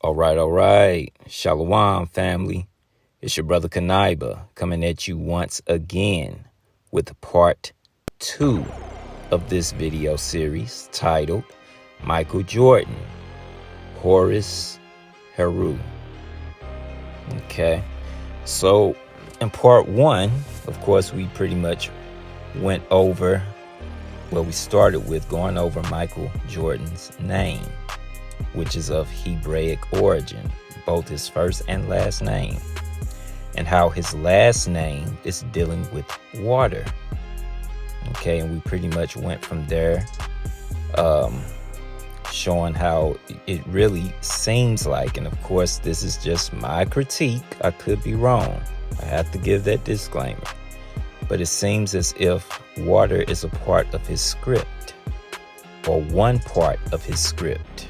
All right. Shalom, family. It's your brother Kanaiba coming at you once again with part 2 of this video series titled Michael Jordan, Horus, Heru. Okay. So in part 1, of course, we pretty much went over, we started with going over Michael Jordan's name, which is of Hebraic origin, both his first and last name, and how his last name is dealing with water. Okay, and we pretty much went from there, showing how it really seems like, and of course this is just my critique, I could be wrong, I have to give that disclaimer, but it seems as if water is a part of his script, or one part of his script.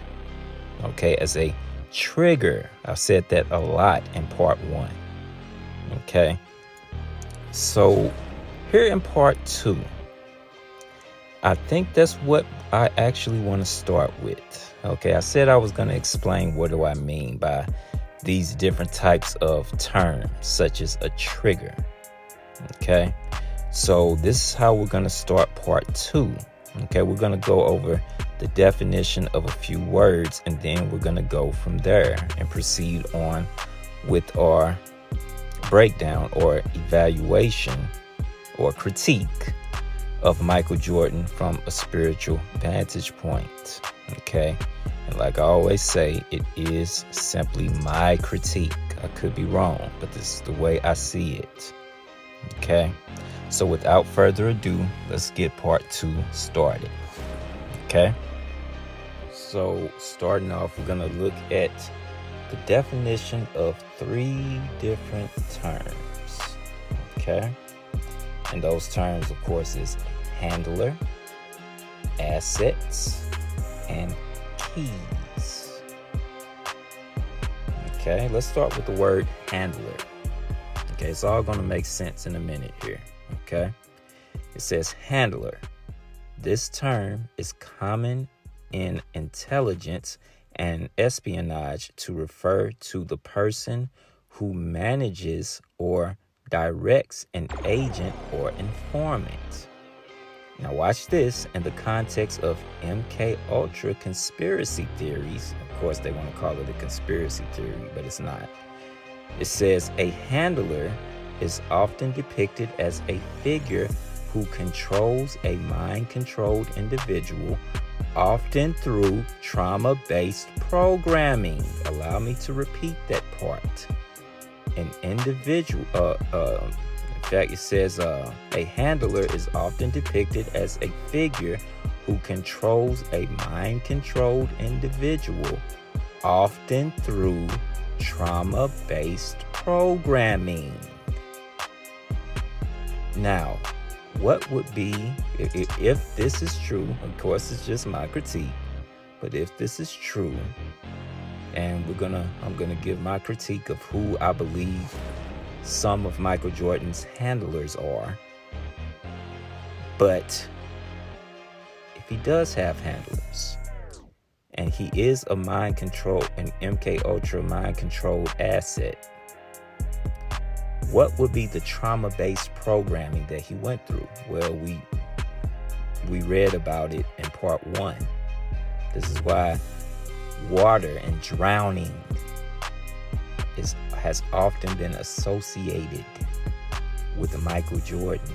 Okay, as a trigger. I've said that a lot in part 1. Okay, so here in part 2, I think that's what I actually want to start with. Okay, I said I was going to explain what do I mean by these different types of terms, such as a trigger. Okay, so this is how we're going to start part 2. Okay, we're going to go over the definition of a few words, and then we're going to go from there and proceed on with our breakdown or evaluation or critique of Michael Jordan from a spiritual vantage point. Okay, and like I always say, it is simply my critique. I could be wrong, but this is the way I see it. Okay, so without further ado, let's get part 2 started. Okay, so starting off, we're going to look at the definition of 3 different terms. Okay, and those terms, of course, is handler, assets, and keys. Okay, let's start with the word handler. Okay, it's all going to make sense in a minute here. Okay, it says handler. This term is common in intelligence and espionage to refer to the person who manages or directs an agent or informant. Now watch this in the context of MK Ultra conspiracy theories. Of course, they want to call it a conspiracy theory, but it's not. It says a handler is often depicted as a figure who controls a mind-controlled individual, often through trauma-based programming. Allow me to repeat that part. An individual, in fact, it says a handler is often depicted as a figure who controls a mind-controlled individual, often through trauma-based programming. Now, what would be, if this is true, of course it's just my critique, but if this is true, and I'm gonna give my critique of who I believe some of Michael Jordan's handlers are. But if he does have handlers, and he is a mind control, an MK Ultra mind controlled asset, what would be the trauma-based programming that he went through? Well, we read about it in part 1. This is why water and drowning has often been associated with Michael Jordan.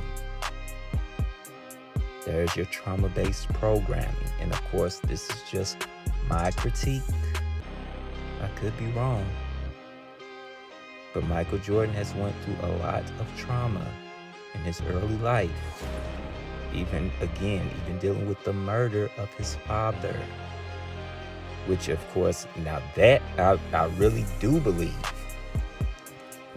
There's your trauma-based programming. And of course, this is just my critique. I could be wrong. But Michael Jordan has went through a lot of trauma in his early life. Even dealing with the murder of his father. Which, of course, now that I really do believe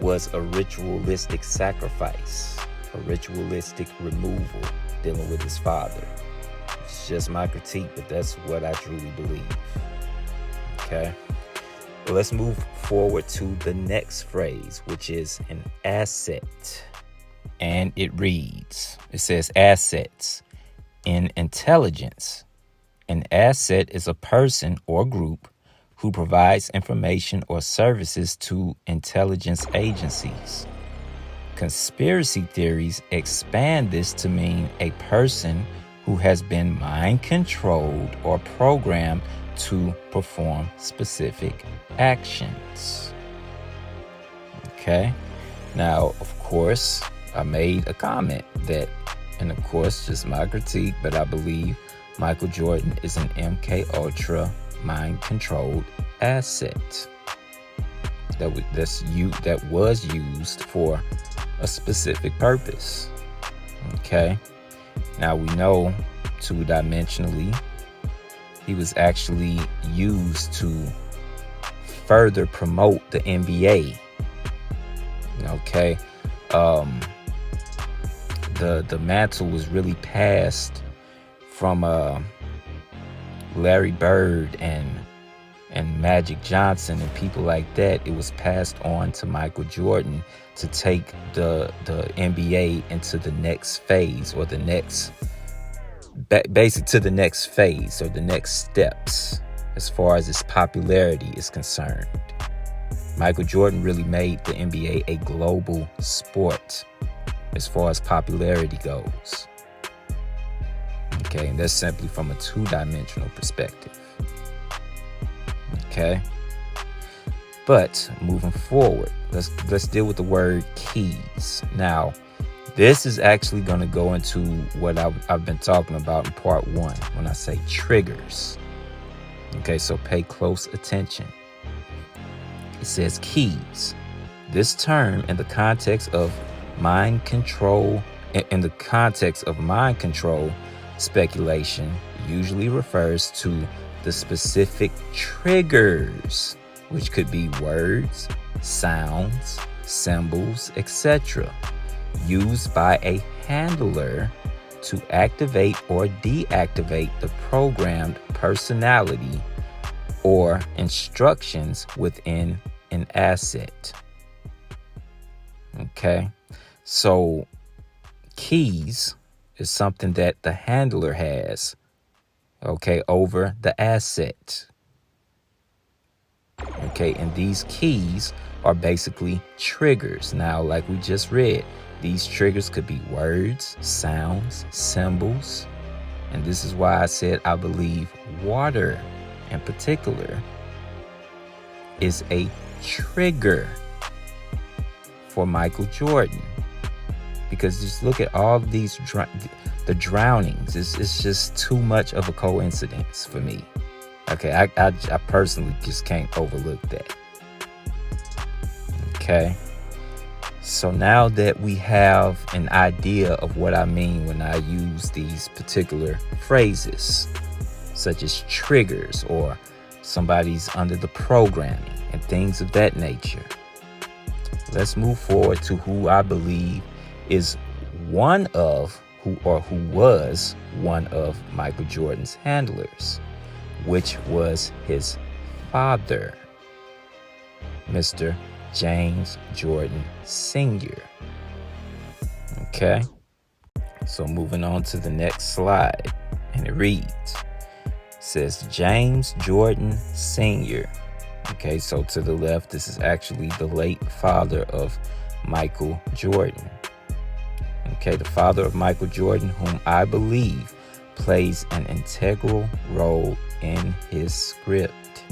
was a ritualistic sacrifice, a ritualistic removal, dealing with his father. It's just my critique, but that's what I truly believe. Okay? Well, let's move forward to the next phrase, which is an asset. And it reads, it says assets. In intelligence, an asset is a person or group who provides information or services to intelligence agencies. Conspiracy theories expand this to mean a person who has been mind-controlled or programmed to perform specific actions. Okay? Now, of course, I made a comment that, and of course, just my critique, but I believe Michael Jordan is an MK Ultra mind-controlled asset that was used for a specific purpose. Okay? Now we know two-dimensionally, he was actually used to further promote the NBA. Okay? The mantle was really passed from Larry Bird and Magic Johnson and people like that. It was passed on to Michael Jordan to take the NBA into the next phase, or the next basic to the next phase, or the next steps as far as its popularity is concerned. Michael Jordan really made the NBA a global sport as far as popularity goes. Okay, and that's simply from a two-dimensional perspective. Okay, but moving forward, let's deal with the word keys. Now, this is actually going to go into what I've been talking about in part 1 when I say triggers. Okay, so pay close attention. It says keys. This term in the context of mind control speculation usually refers to the specific triggers, which could be words, sounds, symbols, etc., used by a handler to activate or deactivate the programmed personality or instructions within an asset. Okay, so keys is something that the handler has, okay, over the asset. Okay, and these keys are basically triggers. Now, like we just read, these triggers could be words, sounds, symbols. And this is why I said I believe water in particular is a trigger for Michael Jordan. Because just look at all of these the drownings. It's just too much of a coincidence for me. Okay, I personally just can't overlook that. Okay, so now that we have an idea of what I mean when I use these particular phrases, such as triggers or somebody's under the programming and things of that nature, let's move forward to who I believe is who was one of Michael Jordan's handlers, which was his father, Mr. James Jordan Sr. Okay, so moving on to the next slide, and it reads, it says James Jordan Sr. Okay, so to the left, this is actually the late father of Michael Jordan. Okay, the father of Michael Jordan, whom I believe plays an integral role in his script.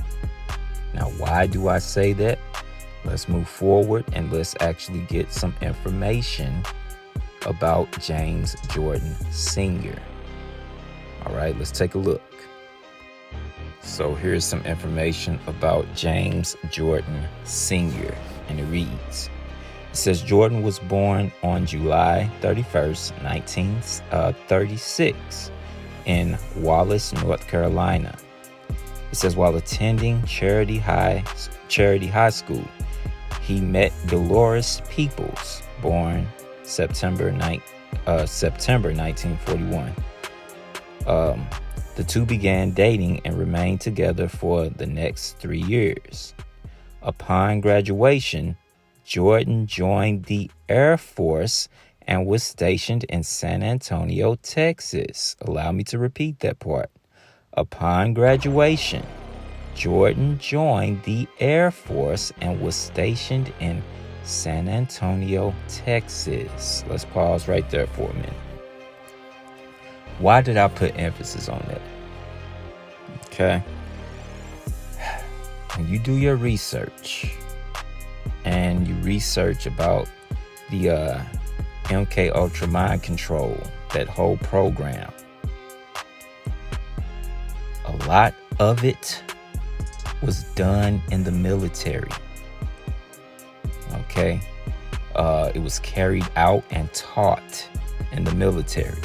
Now, why do I say that? Let's move forward and let's actually get some information about James Jordan Sr. All right, let's take a look. So here's some information about James Jordan Sr. and it reads, it says Jordan was born on July 31st, 1936 in Wallace, North Carolina. It says while attending Charity High School, he met Dolores Peoples, born September 1941. The two began dating and remained together for the next 3 years. Upon graduation, Jordan joined the Air Force and was stationed in San Antonio, Texas. Allow me to repeat that part. Upon graduation, Jordan joined the Air Force and was stationed in San Antonio, Texas. Let's pause right there for a minute. Why did I put emphasis on that? Okay. When you do your research and you research about the MK Ultra mind control, that whole program, a lot of it was done in the military. Okay. It was carried out and taught in the military.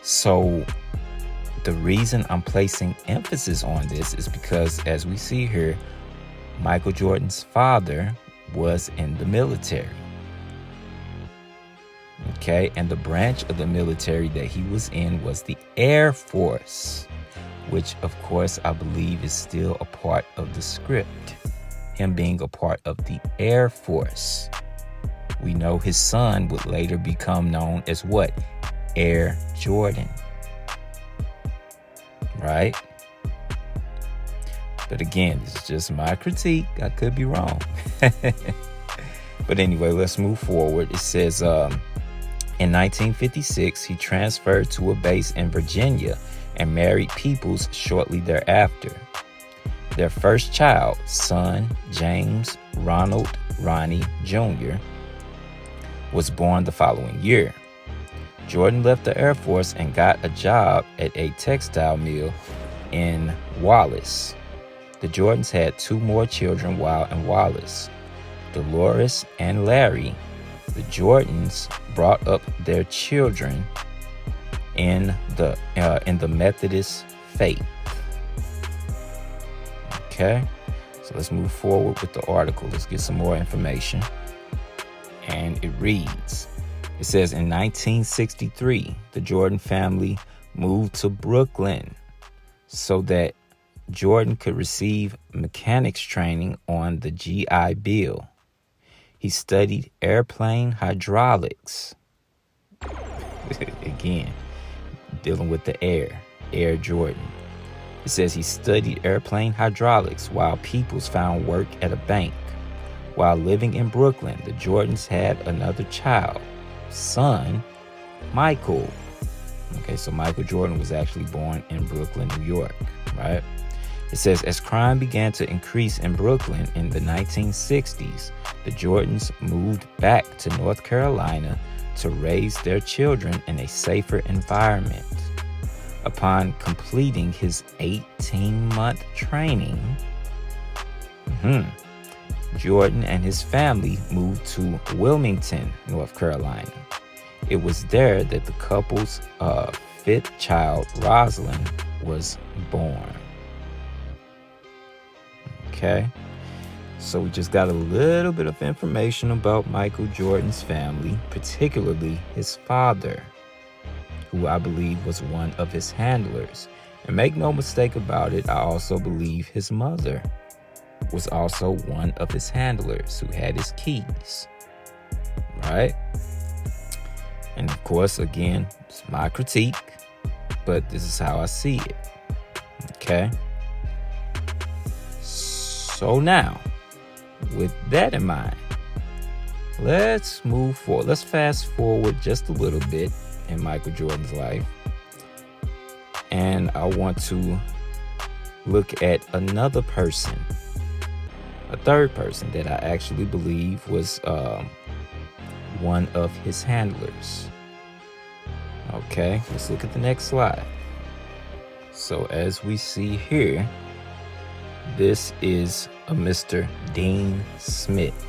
So the reason I'm placing emphasis on this is because, as we see here, Michael Jordan's father was in the military. Okay, and the branch of the military that he was in was the Air Force, which, of course, I believe is still a part of the script. Him being a part of the Air Force. We know his son would later become known as what? Air Jordan. Right? But again, this is just my critique. I could be wrong. But anyway, let's move forward. It says, in 1956, he transferred to a base in Virginia and married Peoples shortly thereafter. Their first child, son James Ronald Ronnie Jr., was born the following year. Jordan left the Air Force and got a job at a textile mill in Wallace. The Jordans had 2 more children while in Wallace, Dolores and Larry. The Jordans brought up their children in the Methodist faith. Okay, so let's move forward with the article. Let's get some more information. And it reads, it says, in 1963, the Jordan family moved to Brooklyn so that Jordan could receive mechanics training on the GI Bill. He studied airplane hydraulics. Again, dealing with the Air Jordan. It says he studied airplane hydraulics while Peoples found work at a bank. While living in Brooklyn, the Jordans had another child, son Michael. Okay, so Michael Jordan was actually born in Brooklyn, New York, right? It says, as crime began to increase in Brooklyn in the 1960s, the Jordans moved back to North Carolina to raise their children in a safer environment. Upon completing his 18-month training, Jordan and his family moved to Wilmington, North Carolina. It was there that the couple's 5th child, Rosalind, was born. Okay, so we just got a little bit of information about Michael Jordan's family, particularly his father, who I believe was one of his handlers. And make no mistake about it, I also believe his mother was also one of his handlers who had his keys, right? And of course, again, it's my critique, but this is how I see it, okay? So now, with that in mind, let's move forward. Let's fast forward just a little bit in Michael Jordan's life. And I want to look at another person, a third person that I actually believe was one of his handlers. Okay, let's look at the next slide. So as we see here, this is a Mr. Dean Smith.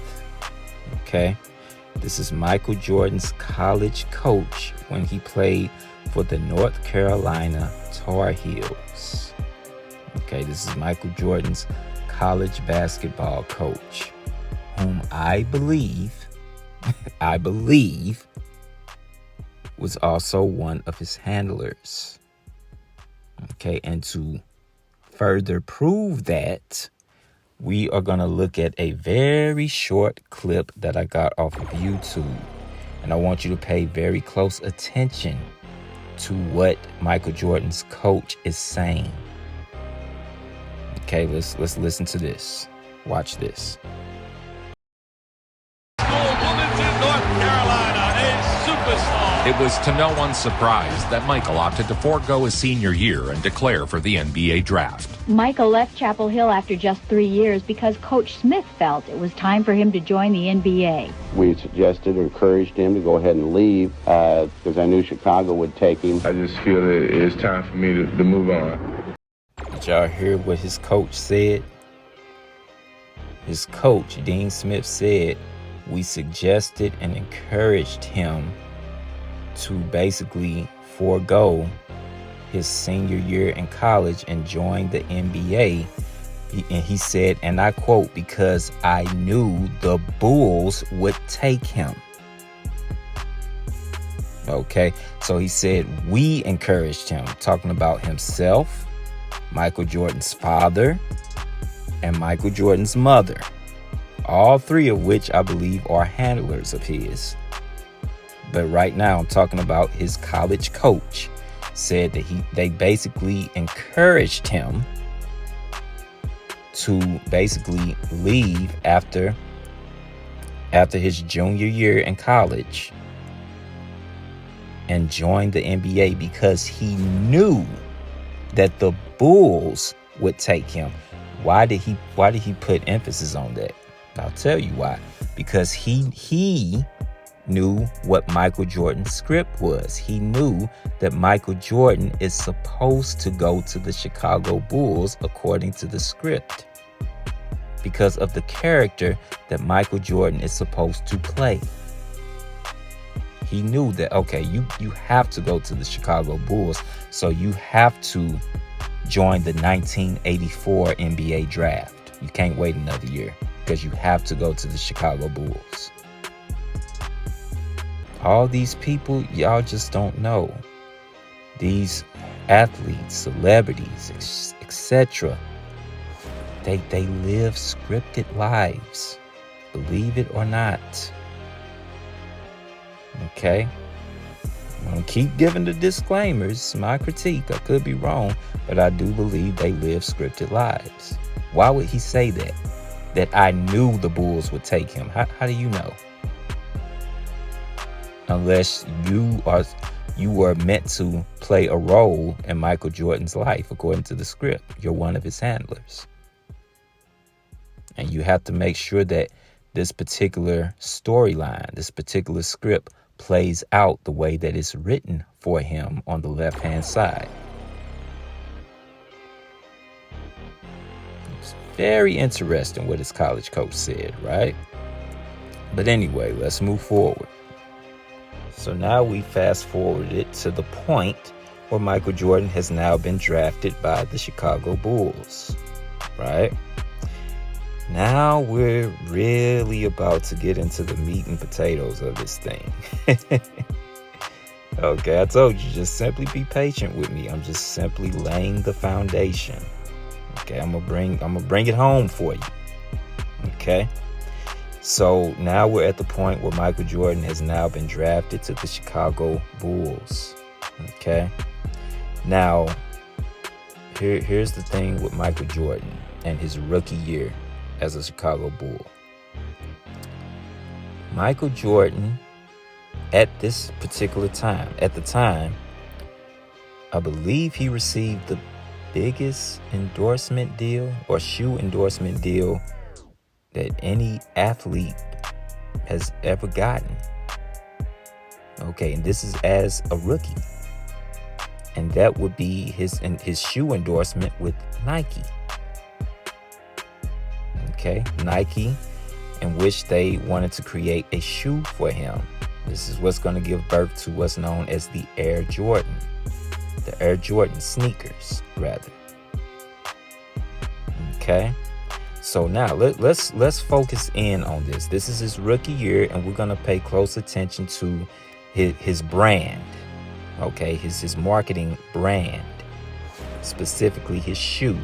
Okay, this is Michael Jordan's college coach when he played for the North Carolina Tar Heels. Okay, this is Michael Jordan's college basketball coach, whom I believe was also one of his handlers. Okay, and to further prove that, we are going to look at a very short clip that I got off of YouTube. And I want you to pay very close attention to what Michael Jordan's coach is saying. Okay, let's listen to this. Watch this. It was to no one's surprise that Michael opted to forego his senior year and declare for the NBA draft. Michael left Chapel Hill after just 3 years because Coach Smith felt it was time for him to join the NBA. We suggested or encouraged him to go ahead and leave because I knew Chicago would take him. I just feel that it's time for me to move on. Did y'all hear what his coach said? His coach, Dean Smith, said, we suggested and encouraged him to basically forego his senior year in college and join the NBA. And he said, and I quote, because I knew the Bulls would take him. Okay, so he said we encouraged him, talking about himself, Michael Jordan's father, and Michael Jordan's mother, all three of which I believe are handlers of his. But right now I'm talking about his college coach said that they basically encouraged him to basically leave after his junior year in college and join the NBA because he knew that the Bulls would take him. Why did he put emphasis on that? I'll tell you why. Because he knew what Michael Jordan's script was. He knew that Michael Jordan is supposed to go to the Chicago Bulls according to the script, because of the character that Michael Jordan is supposed to play. He knew that, okay, you have to go to the Chicago Bulls, so you have to join the 1984 NBA draft. You can't wait another year because you have to go to the Chicago Bulls. All these people, y'all just don't know. These athletes, celebrities, etc. They live scripted lives. Believe it or not. Okay? I'm going to keep giving the disclaimers. My critique, I could be wrong, but I do believe they live scripted lives. Why would he say that? That I knew the Bulls would take him. How do you know? Unless you were meant to play a role in Michael Jordan's life, according to the script. You're one of his handlers. And you have to make sure that this particular storyline, this particular script plays out the way that it's written for him on the left-hand side. It's very interesting what his college coach said, right? But anyway, let's move forward. So now we fast forwarded to the point where Michael Jordan has now been drafted by the Chicago Bulls, right? Now we're really about to get into the meat and potatoes of this thing. Okay, I told you, just simply be patient with me. I'm just simply laying the foundation. Okay, I'm gonna bring it home for you. Okay? So now we're at the point where Michael Jordan has now been drafted to the Chicago Bulls. Okay? Now, here's the thing with Michael Jordan and his rookie year as a Chicago Bull. Michael Jordan, at this particular time, at the time, I believe he received the biggest endorsement deal or shoe endorsement deal that any athlete has ever gotten. Okay, and this is as a rookie. And that would be his shoe endorsement with Nike. Okay, Nike, in which they wanted to create a shoe for him. This is what's going to give birth to what's known as the Air Jordan. The Air Jordan sneakers, rather. Okay. So now let's focus in on this. This is his rookie year, and we're gonna pay close attention to his brand. Okay, his marketing brand, specifically his shoe,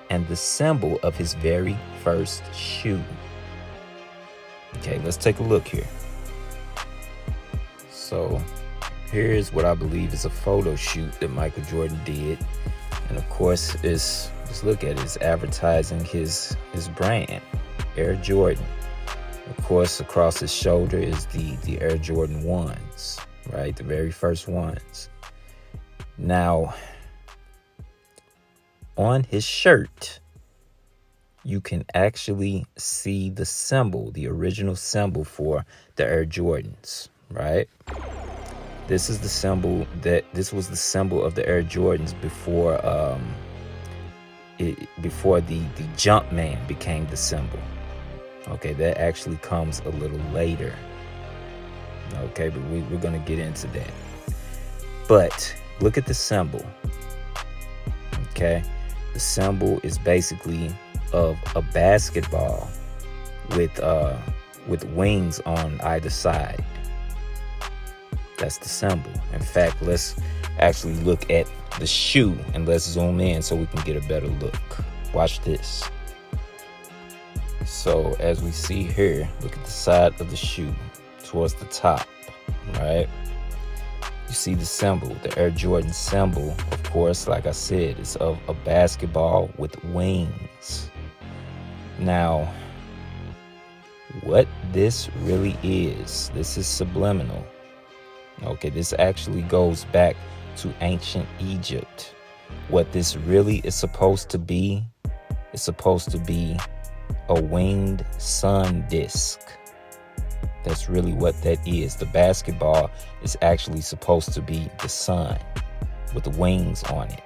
and the symbol of his very first shoe. Okay, let's take a look here. So here's what I believe is a photo shoot that Michael Jordan did. And of course, let's look at it. It's advertising his brand, Air Jordan. Of course, across his shoulder is the Air Jordan 1s, right? The very first ones. Now, on his shirt, you can actually see the symbol, the original symbol for the Air Jordans, right? This was the symbol of the Air Jordans before the Jumpman became the symbol. Okay, that actually comes a little later. Okay, but we're gonna get into that. But look at the symbol. Okay, the symbol is basically of a basketball with wings on either side. That's the symbol. In fact, let's actually look at the shoe and let's zoom in so we can get a better look. Watch this. So as we see here, look at the side of the shoe towards the top, right? You see the symbol, the Air Jordan symbol, of course, like I said, is of a basketball with wings. Now, what this really is, this is subliminal. Okay, this actually goes back to ancient Egypt. What this really is supposed to be a winged sun disk. That's really what that is. The basketball is actually supposed to be the sun with the wings on it.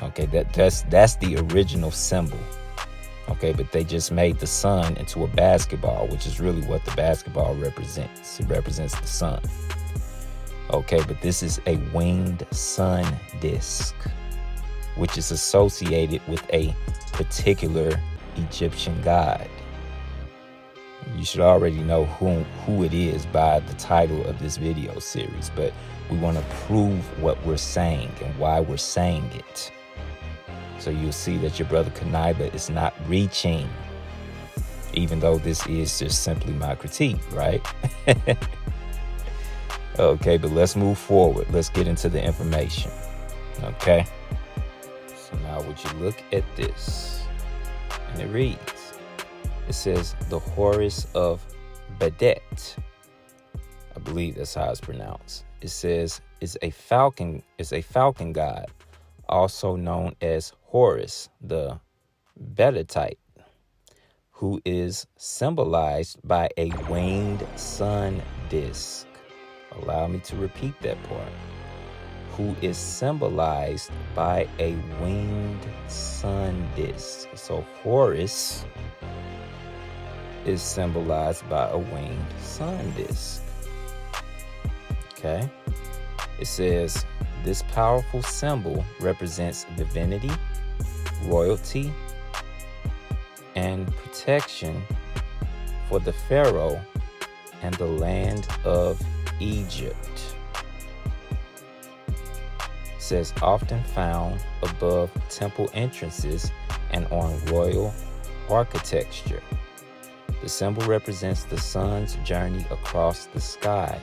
Okay, that's the original symbol. Okay, but they just made the sun into a basketball, which is really what the basketball represents. It represents the sun. Okay, but this is a winged sun disk, which is associated with a particular Egyptian god. You should already know who it is by the title of this video series, but we want to prove what we're saying and why we're saying it. So you'll see that your brother Kaniba is not reaching, even though this is just simply my critique, right? Okay, but let's move forward. Let's get into the information. Okay? So now would you look at this? And it reads, it says the Horus of Bedet. I believe that's how it's pronounced. It says is a falcon god, also known as Horus, the Bedetite, who is symbolized by a winged sun disk. Allow me to repeat that part. Who is symbolized by a winged sun disk. So Horus is symbolized by a winged sun disk. Okay? It says this powerful symbol represents divinity, royalty, and protection for the pharaoh and the land of Egypt. It says often found above temple entrances and on royal architecture. The symbol represents the sun's journey across the sky,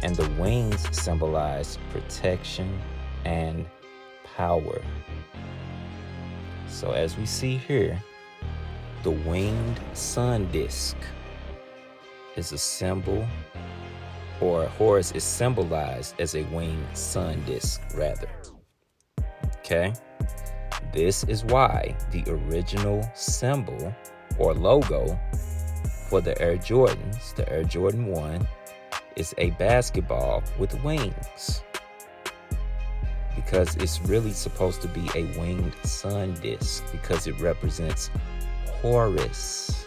and the wings symbolize protection and power. So as we see here, the winged sun disk is a symbol, or Horus is symbolized as a winged sun disk, rather. Okay? This is why the original symbol or logo for the Air Jordans, the Air Jordan 1, is a basketball with wings. Because it's really supposed to be a winged sun disk, because it represents Horus.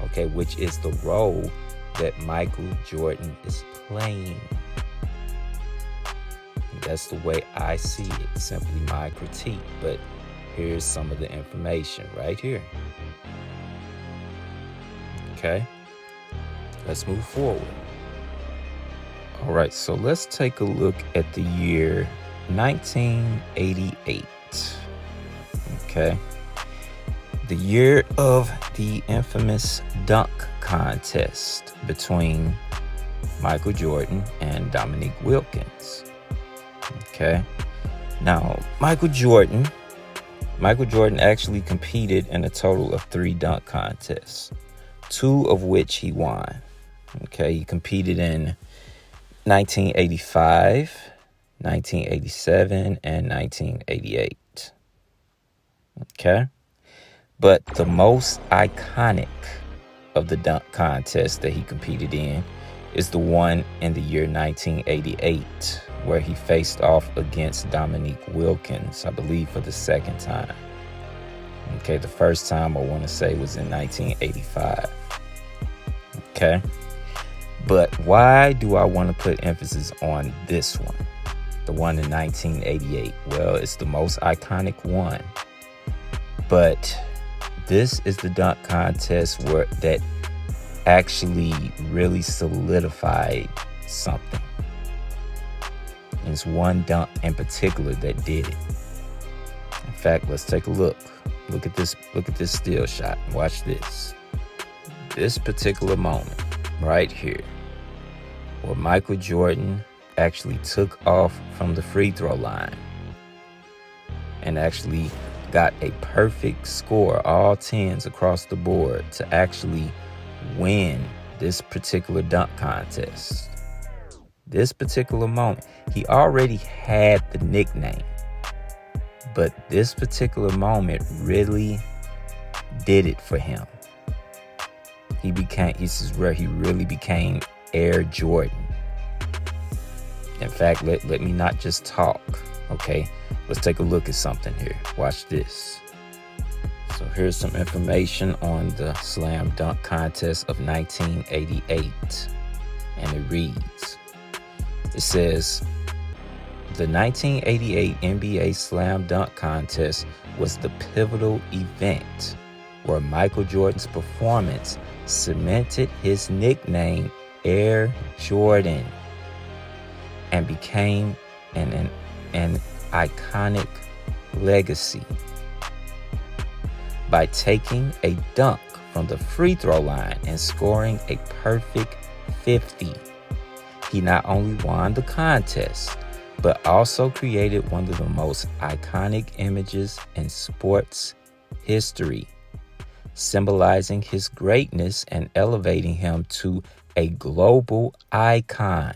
Okay, which is the role that Michael Jordan is playing. That's the way I see it, simply my critique. But here's some of the information right here. Okay, let's move forward. All right, so let's take a look at the year 1988. Okay, the year of the infamous dunk contest between Michael Jordan and Dominique Wilkins. Okay. Now, Michael Jordan actually competed in a total of 3 dunk contests, 2 of which he won. Okay, he competed in 1985, 1987, and 1988. Okay, but the most iconic of the dunk contests that he competed in is the one in the year 1988, where he faced off against Dominique Wilkins, I believe, for the second time. Okay, the first time I want to say was in 1985. Okay, but why do I want to put emphasis on this one, the one in 1988? Well, it's the most iconic one, but this is the dunk contest that actually really solidified something. And it's one dunk in particular that did it. In fact, let's take a look. Look at this still shot. Watch this. This particular moment right here, where Michael Jordan actually took off from the free throw line and actually got a perfect score, all 10s across the board, to actually win this particular dunk contest. This particular moment, he already had the nickname, but this particular moment really did it for him. This is where he really became Air Jordan. In fact, let me not just talk, okay? Let's take a look at something here. Watch this. So here's some information on the Slam Dunk Contest of 1988. And it reads, it says, the 1988 NBA Slam Dunk Contest was the pivotal event where Michael Jordan's performance cemented his nickname Air Jordan and became an iconic legacy. By taking a dunk from the free throw line and scoring a perfect 50, he not only won the contest, but also created one of the most iconic images in sports history, symbolizing his greatness and elevating him to a global icon.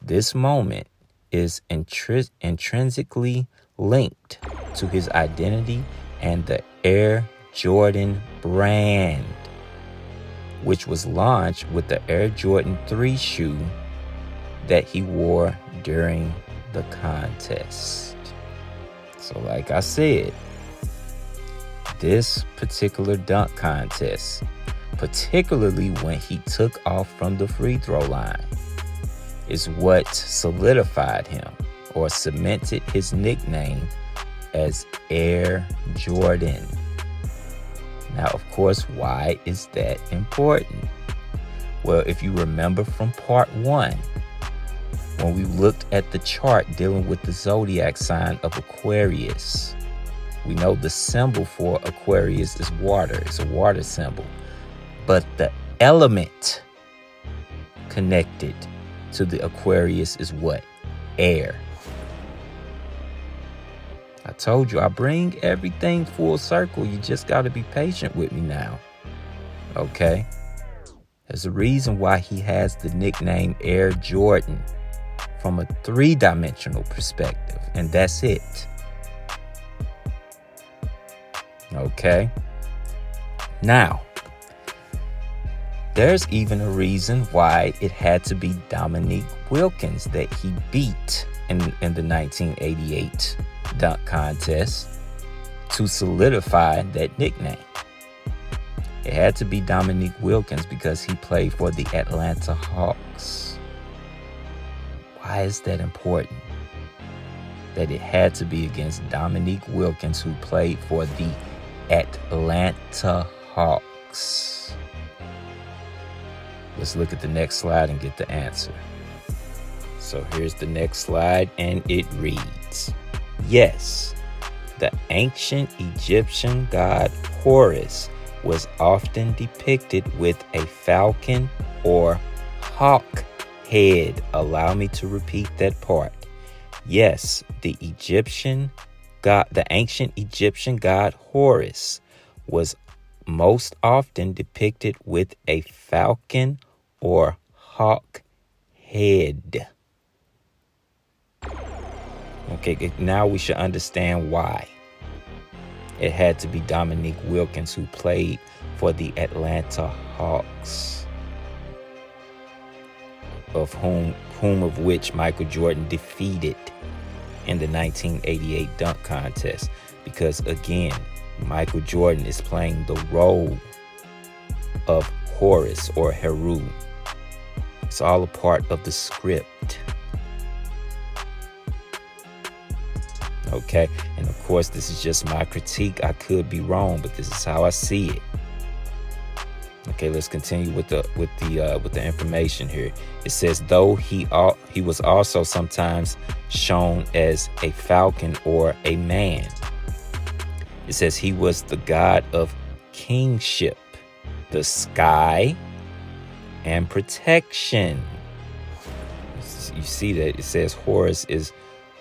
This moment is intrinsically linked to his identity and the Air Jordan brand, which was launched with the Air Jordan 3 shoe that he wore during the contest. So like I said, this particular dunk contest, particularly when he took off from the free throw line, is what solidified him or cemented his nickname as Air Jordan. Now, of course, why is that important? Well, if you remember from part 1, when we looked at the chart dealing with the zodiac sign of Aquarius, we know the symbol for Aquarius is water. It's a water symbol. But the element connected to the Aquarius is what? Air. I told you, I bring everything full circle. You just got to be patient with me now. Okay? There's a reason why he has the nickname Air Jordan from a 3-dimensional perspective, and that's it. Okay? Now, there's even a reason why it had to be Dominique Wilkins that he beat in the 1988 dunk contest to solidify that nickname. It had to be Dominique Wilkins because he played for the Atlanta Hawks. Why is that important? That it had to be against Dominique Wilkins, who played for the Atlanta Hawks. Let's look at the next slide and get the answer. So here's the next slide, and it reads, yes, the ancient Egyptian god Horus was often depicted with a falcon or hawk head. Allow me to repeat that part. Yes, the ancient Egyptian god Horus was most often depicted with a falcon or hawk head. Okay, now we should understand why. It had to be Dominique Wilkins who played for the Atlanta Hawks, of which Michael Jordan defeated in the 1988 dunk contest. Because again, Michael Jordan is playing the role of Horus or Heru. It's all a part of the script. Okay, and of course, this is just my critique. I could be wrong, but this is how I see it. Okay, let's continue with the information here. It says, though he was also sometimes shown as a falcon or a man. It says he was the god of kingship, the sky, and protection. You see that it says Horus is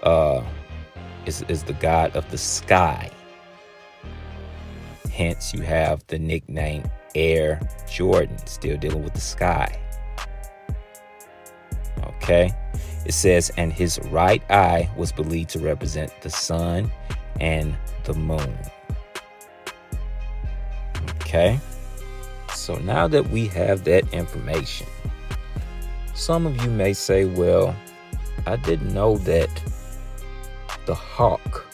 the god of the sky. Hence, you have the nickname Air Jordan, still dealing with the sky. Okay. It says, and his right eye was believed to represent the sun and the moon. Okay. So now that we have that information, some of you may say, well, I didn't know that the hawk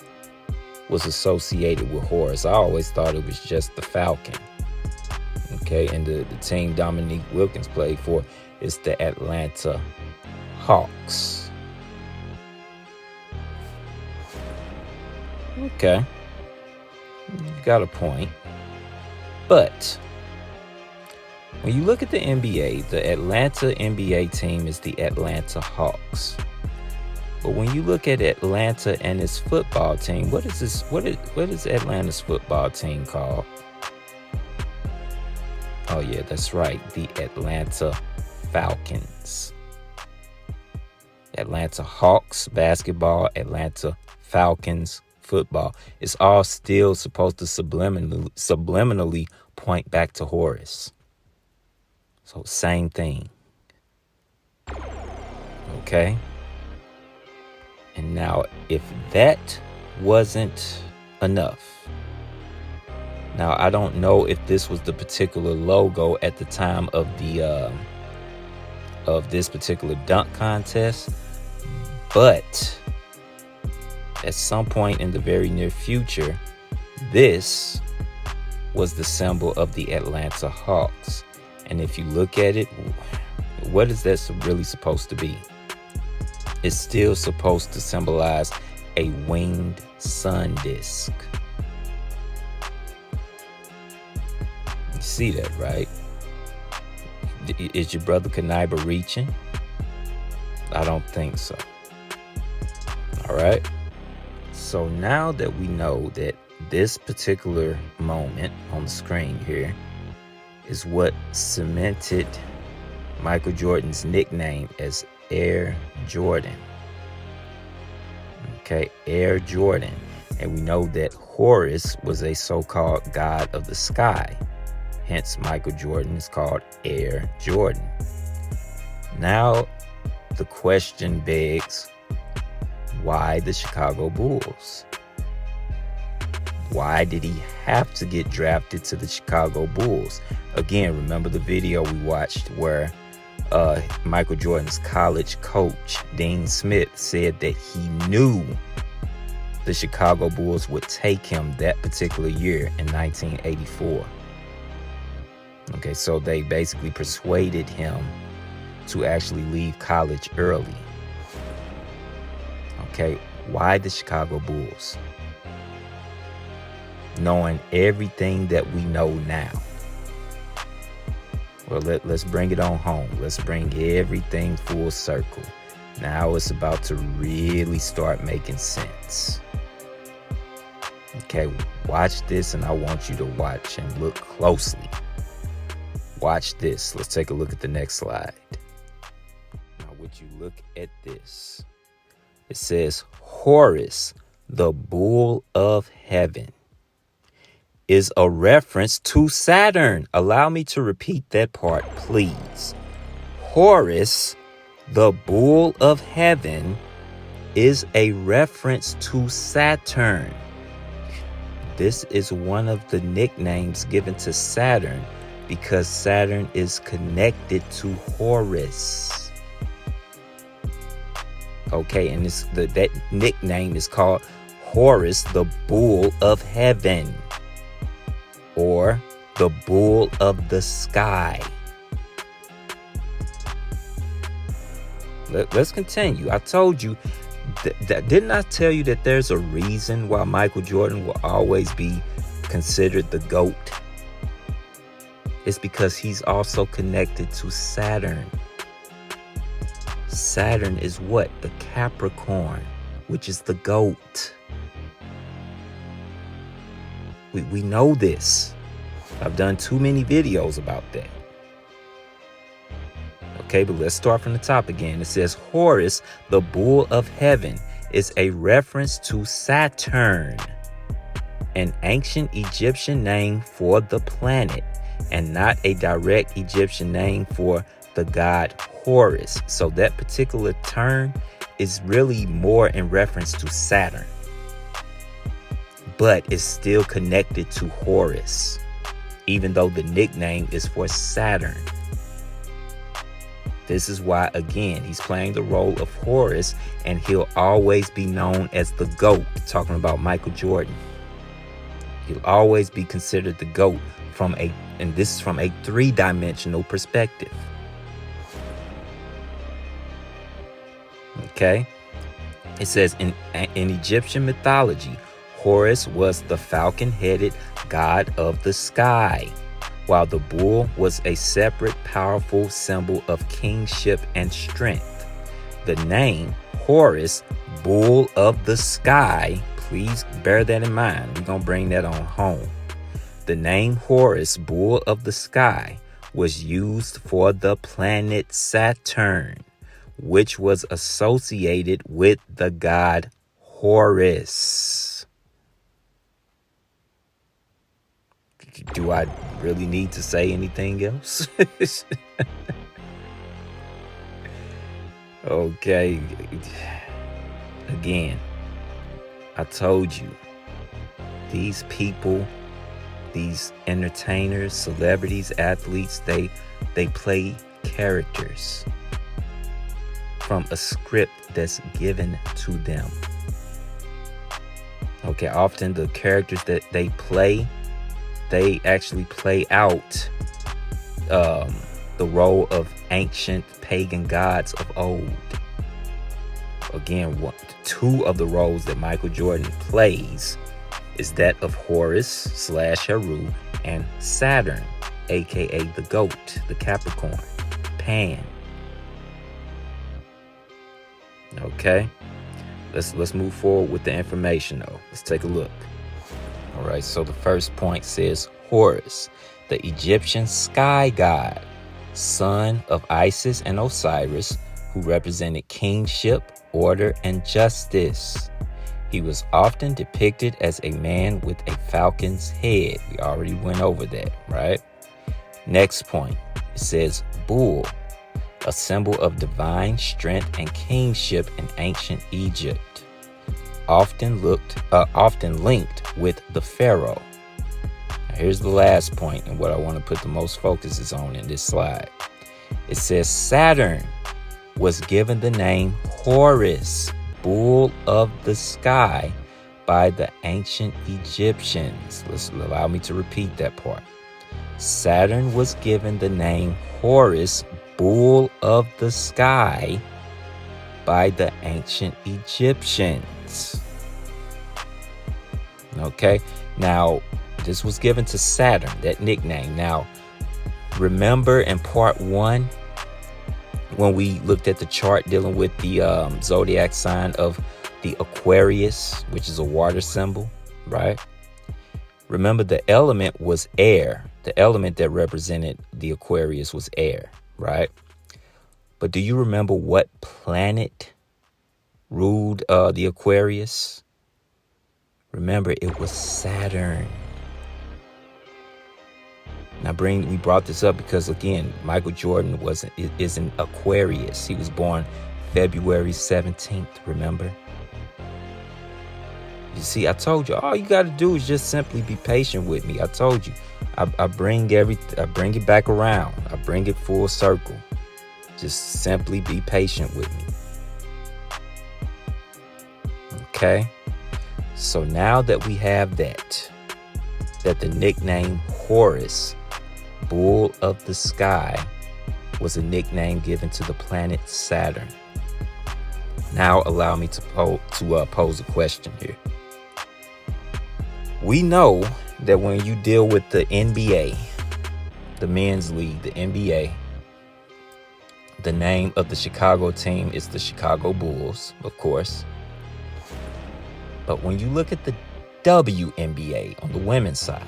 was associated with Horus. I always thought it was just the falcon. Okay, and the team Dominique Wilkins played for is the Atlanta Hawks. Okay, you got a point. But when you look at the NBA, the Atlanta NBA team is the Atlanta Hawks. But when you look at Atlanta and its football team, what is Atlanta's football team called? Oh yeah, that's right, the Atlanta Falcons. Atlanta Hawks basketball, Atlanta Falcons football. It's all still supposed to subliminally point back to Horus. So same thing. Okay? And now, if that wasn't enough, now I don't know if this was the particular logo at the time of the of this particular dunk contest, but at some point in the very near future, this was the symbol of the Atlanta Hawks. And if you look at it, what is that really supposed to be? It's still supposed to symbolize a winged sun disk. You see that, right? Is your brother Kaniba reaching? I don't think so. All right. So now that we know that this particular moment on the screen here is what cemented Michael Jordan's nickname as Air Jordan. Okay, Air Jordan. And we know that Horus was a so-called god of the sky. Hence, Michael Jordan is called Air Jordan. Now, the question begs, why the Chicago Bulls? Why did he have to get drafted to the Chicago Bulls? Again, remember the video we watched where Michael Jordan's college coach, Dean Smith, said that he knew the Chicago Bulls would take him that particular year in 1984. Okay, so they basically persuaded him to actually leave college early. Okay, why the Chicago Bulls? Knowing everything that we know now. Well, let's bring it on home. Let's bring everything full circle. Now it's about to really start making sense. Okay, watch this, and I want you to watch and look closely. Watch this. Let's take a look at the next slide. Look at this. It says Horus, the bull of heaven, is a reference to Saturn. Allow me to repeat that part, please. Horus, the bull of heaven, is a reference to Saturn. This is one of the nicknames given to Saturn because Saturn is connected to Horus. Okay, and that nickname is called Horus, the bull of heaven, or the bull of the sky. Let's continue. I told you, didn't I tell you that there's a reason why Michael Jordan will always be considered the GOAT? It's because he's also connected to Saturn. Saturn is what? The Capricorn, which is the GOAT. We know this. I've done too many videos about that. Okay, but let's start from the top again. It says Horus, the bull of heaven, is a reference to Saturn, an ancient Egyptian name for the planet, and not a direct Egyptian name for the god Horus. So that particular term is really more in reference to Saturn, but it's still connected to Horus, even though the nickname is for Saturn. This is why, again, he's playing the role of Horus, and he'll always be known as the GOAT, talking about Michael Jordan. He'll always be considered the GOAT and this is from a three-dimensional perspective. Okay? It says in Egyptian mythology, Horus was the falcon-headed god of the sky, while the bull was a separate, powerful symbol of kingship and strength. The name Horus, bull of the sky, please bear that in mind. We're going to bring that on home. The name Horus, bull of the sky, was used for the planet Saturn, which was associated with the god Horus. Do I really need to say anything else? Okay. Again, I told you, these people, these entertainers, celebrities, athletes, they play characters from a script that's given to them. Okay, often the characters that they play, they actually play out the role of ancient pagan gods of old. Again, two of the roles that Michael Jordan plays is that of Horus / Heru and Saturn, aka the GOAT, the Capricorn, Pan. Okay, let's move forward with the information though. Let's take a look. All right, so the first point says Horus, the Egyptian sky god, son of Isis and Osiris, who represented kingship, order, and justice. He was often depicted as a man with a falcon's head. We already went over that, right? Next point, it says bull, a symbol of divine strength and kingship in ancient Egypt. Often linked with the pharaoh. Now here's the last point, and what I want to put the most focus is on in this slide. It says Saturn was given the name Horus, bull of the sky, by the ancient Egyptians. Allow me to repeat that part. Saturn was given the name Horus, bull of the sky, by the ancient Egyptians. Okay, now this was given to Saturn, that nickname. Now, remember in part 1, when we looked at the chart dealing with the zodiac sign of the Aquarius, which is a water symbol, right? Remember, the element was air. The element that represented the Aquarius was air, right? But do you remember what planet ruled the Aquarius? Remember, it was Saturn. Now, we brought this up because, again, Michael Jordan is an Aquarius. He was born February 17th, remember? You see, I told you, all you got to do is just simply be patient with me. I told you, I bring it back around. I bring it full circle. Just simply be patient with me. Okay? So now that we have that the nickname Horus, Bull of the Sky, was a nickname given to the planet Saturn. Now allow me to pose a question here. We know that when you deal with the NBA, the men's league, the NBA, the name of the Chicago team is the Chicago Bulls, of course. But when you look at the WNBA on the women's side,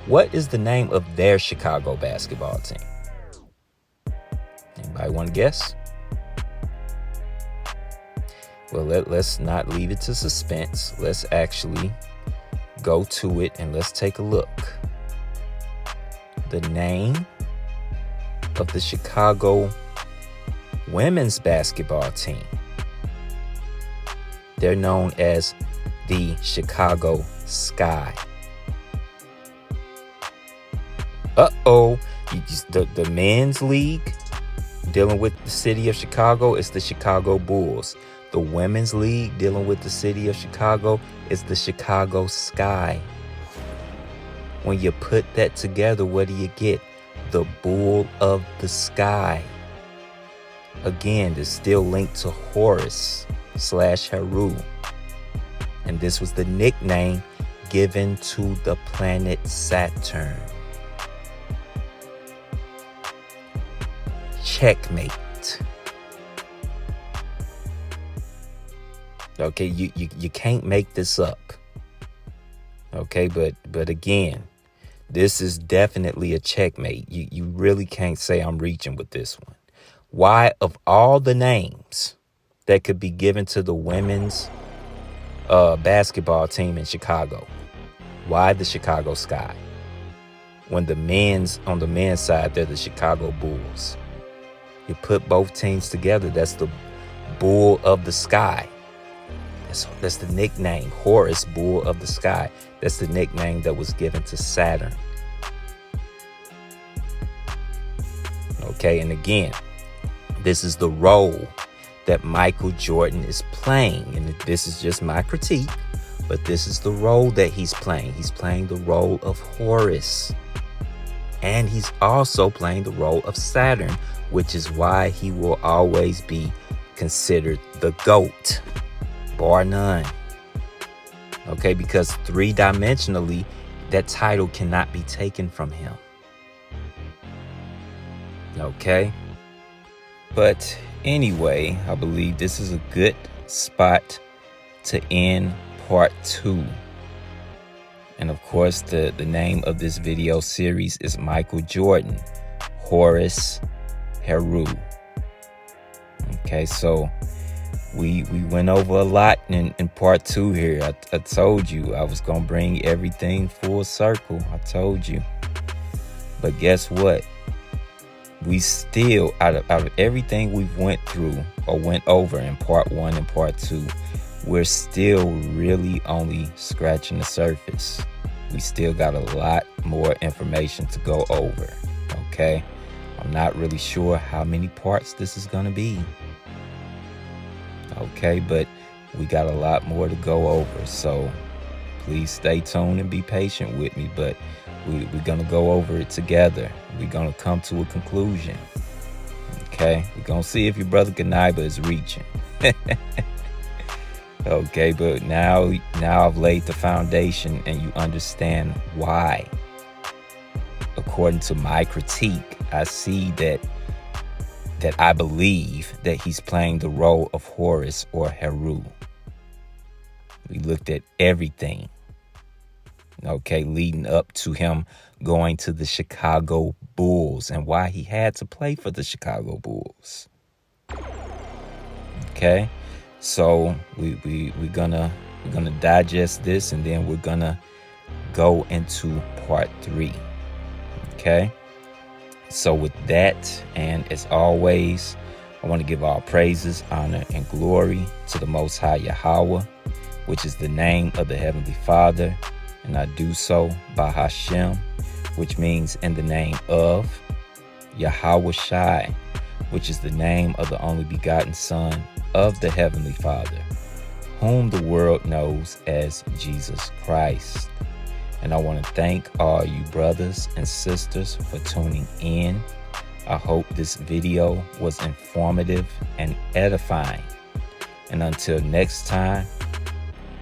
what is the name of their Chicago basketball team? Anybody want to guess? Well, let's not leave it to suspense. Let's actually go to it and let's take a look. The name of the Chicago women's basketball team, they're known as the Chicago Sky. The men's league dealing with the city of Chicago is the Chicago Bulls. The women's league dealing with the city of Chicago is the Chicago Sky. When you put that together, what do you get? The Bull of the Sky. Again, it's still linked to Horus / Heru. And this was the nickname given to the planet Saturn. Checkmate. Okay, you can't make this up. Okay, but again, this is definitely a checkmate. You really can't say I'm reaching with this one. Why, of all the names that could be given to the women's basketball team in Chicago, why the Chicago Sky? When on the men's side, they're the Chicago Bulls. You put both teams together, that's the Bull of the Sky. That's the nickname, Horus, Bull of the Sky. That's the nickname that was given to Saturn. Okay, and again, this is the role that Michael Jordan is playing. And this is just my critique, but this is the role that he's playing. He's playing the role of Horus. And he's also playing the role of Saturn, which is why he will always be considered the GOAT, bar none. Okay, because three-dimensionally, that title cannot be taken from him. Okay? But anyway, I believe this is a good spot to end part 2. And of course, the name of this video series is Michael Jordan, Horus, Heru. Okay, so we went over a lot in part 2 here. I told you I was going to bring everything full circle. I told you. But guess what? We still, out of everything we've went through or went over in part 1 and part 2, we're still really only scratching the surface. We still got a lot more information to go over. Okay? I'm not really sure how many parts this is going to be. Okay, but we got a lot more to go over. So please stay tuned and be patient with me. But we're going to go over it together. We're going to come to a conclusion. Okay, we're going to see if your brother Kanaiba is reaching. Okay, but now I've laid the foundation and you understand why. According to my critique, I see that I believe that he's playing the role of Horus or Heru. We looked at everything. okay, leading up to him going to the Chicago Bulls and why he had to play for the Chicago Bulls. Okay, so we're gonna digest this, and then we're gonna go into part 3. Okay, so with that, and as always, I want to give all praises, honor, and glory to the Most High Yahweh, which is the name of the Heavenly Father, and I do so by Hashem, which means in the name of Yahweh Shai, which is the name of the only begotten Son of the Heavenly Father, whom the world knows as Jesus Christ. And I want to thank all you brothers and sisters for tuning in. I hope this video was informative and edifying. And until next time,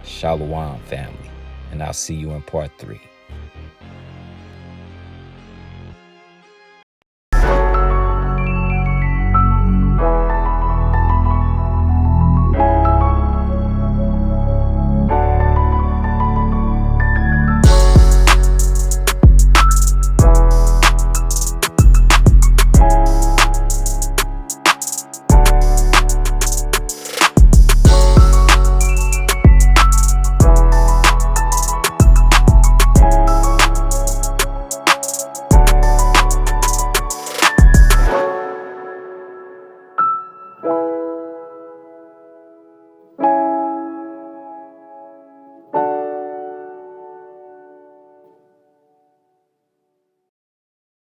Shalom, family. And I'll see you in part 3.